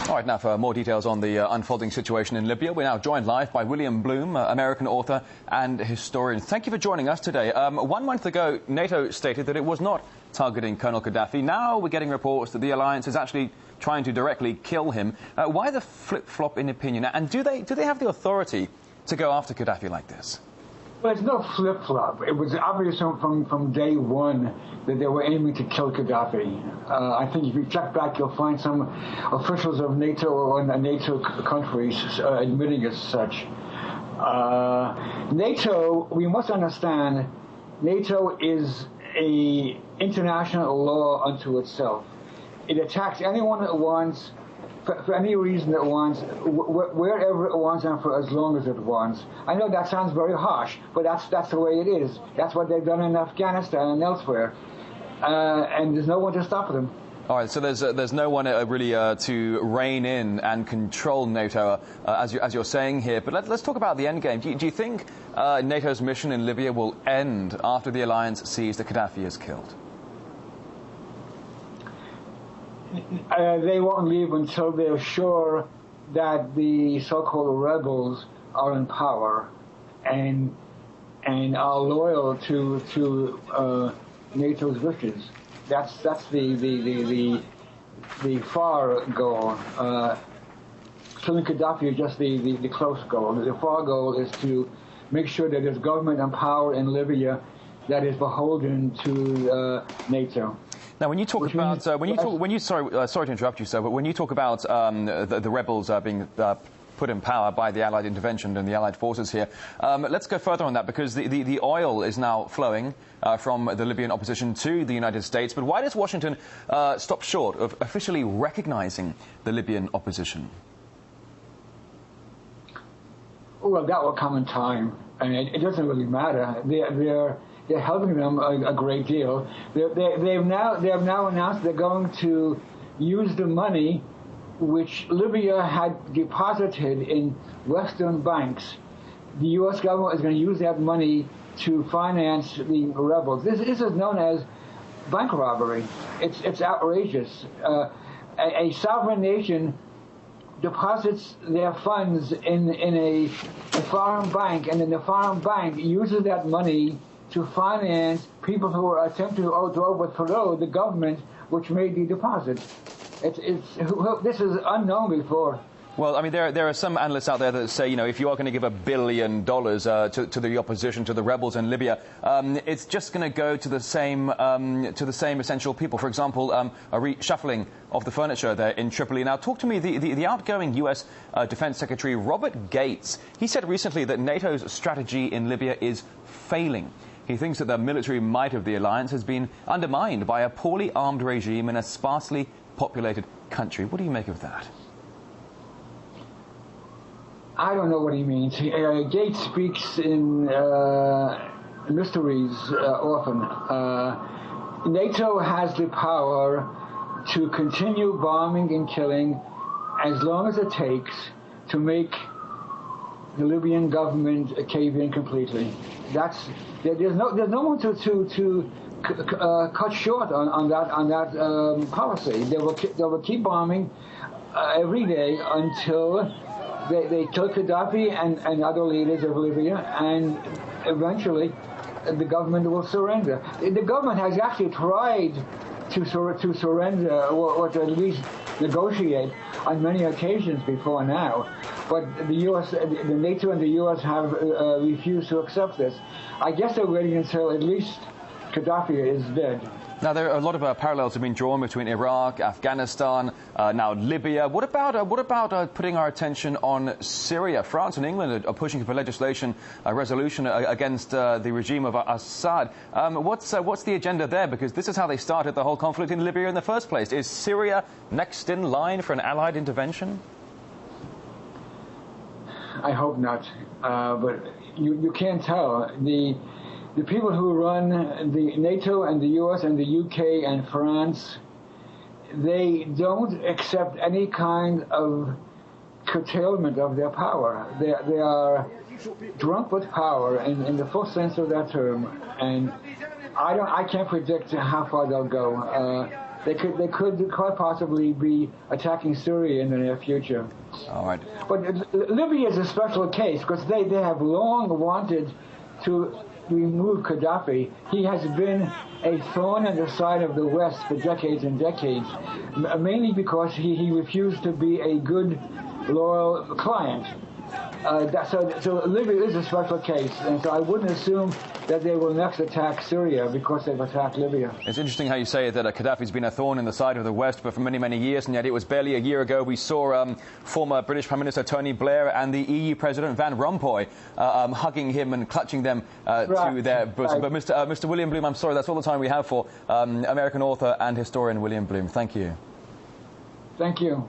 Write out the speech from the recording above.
All right, now for more details on the unfolding situation in Libya, we're now joined live by William Blum, American author and historian. Thank you for joining us today. 1 month ago, NATO stated that it was not targeting Colonel Gaddafi. Now we're getting reports that the alliance is actually trying to directly kill him. Why the flip-flop in opinion? And do they have the authority to go after Gaddafi like this? Well, it's no flip-flop. It was obvious from day one that they were aiming to kill Gaddafi. I think if you check back, you'll find some officials of NATO and NATO countries admitting as such. NATO, we must understand, NATO is an international law unto itself. It attacks anyone it wants, for any reason it wants, wherever it wants, and for as long as it wants. I know that sounds very harsh, but that's the way it is. That's what they've done in Afghanistan and elsewhere, and there's no one to stop them. All right, so there's no one really to rein in and control NATO, as you're saying here. But let's talk about the end game. Do you think NATO's mission in Libya will end after the alliance sees that Gaddafi is killed? They won't leave until they're sure that the so-called rebels are in power and are loyal to NATO's wishes. That's the far goal. Killing Gaddafi is just the close goal. The far goal is to make sure that there's government and power in Libya that is beholden to NATO. Now, when you talk about, sorry to interrupt you, sir, but when you talk about the rebels being put in power by the Allied intervention and the Allied forces here, let's go further on that, because the oil is now flowing from the Libyan opposition to the United States. But why does Washington stop short of officially recognizing the Libyan opposition? Well, that will come in time, and it doesn't really matter. They're helping them a great deal. They have now announced they're going to use the money which Libya had deposited in Western banks. The U.S. government is going to use that money to finance the rebels. This is known as bank robbery. It's outrageous. A sovereign nation deposits their funds in a foreign bank, and then the foreign bank uses that money to finance people who are attempting to overthrow the government which made the deposit. This is unknown before. Well, I mean, there are some analysts out there that say, if you are going to give $1 billion to the opposition, to the rebels in Libya, it's just going to go to the same essential people. For example, a reshuffling of the furniture there in Tripoli. Now, talk to me. The outgoing U.S. Defense Secretary Robert Gates, he said recently that NATO's strategy in Libya is failing. He thinks that the military might of the alliance has been undermined by a poorly armed regime in a sparsely populated country. What do you make of that? I don't know what he means. Gates speaks in mysteries often. NATO has the power to continue bombing and killing as long as it takes to make the Libyan government cave in completely. There's no one to cut short on that policy. They will keep bombing every day until they kill Gaddafi and other leaders of Libya, and eventually the government will surrender. The government has actually tried to surrender or to at least negotiate on many occasions before now, but the NATO and the U.S. have refused to accept this. I guess they're waiting until at least Gaddafi is dead. Now, there are a lot of parallels have been drawn between Iraq, Afghanistan, now Libya. What about putting our attention on Syria? France and England are pushing for legislation, a resolution against the regime of Assad. What's the agenda there? Because this is how they started the whole conflict in Libya in the first place. Is Syria next in line for an Allied intervention? I hope not, but you can't tell. The people who run the NATO and the US and the UK and France, they don't accept any kind of curtailment of their power. They are drunk with power in the full sense of that term, and I can't predict how far they'll go. they could quite possibly be attacking Syria in the near future. All right. But Libya is a special case because they have long wanted to remove Gaddafi. He has been a thorn in the side of the West for decades and decades, mainly because he refused to be a good, loyal client. So Libya is a special case, and so I wouldn't assume that they will next attack Syria because they've attacked Libya. It's interesting how you say that Gaddafi's been a thorn in the side of the West for many, many years, and yet it was barely a year ago we saw former British Prime Minister Tony Blair and the EU President Van Rompuy hugging him and clutching them to their bosom. Right. But Mr. William Blum, I'm sorry, that's all the time we have for American author and historian William Blum. Thank you. Thank you.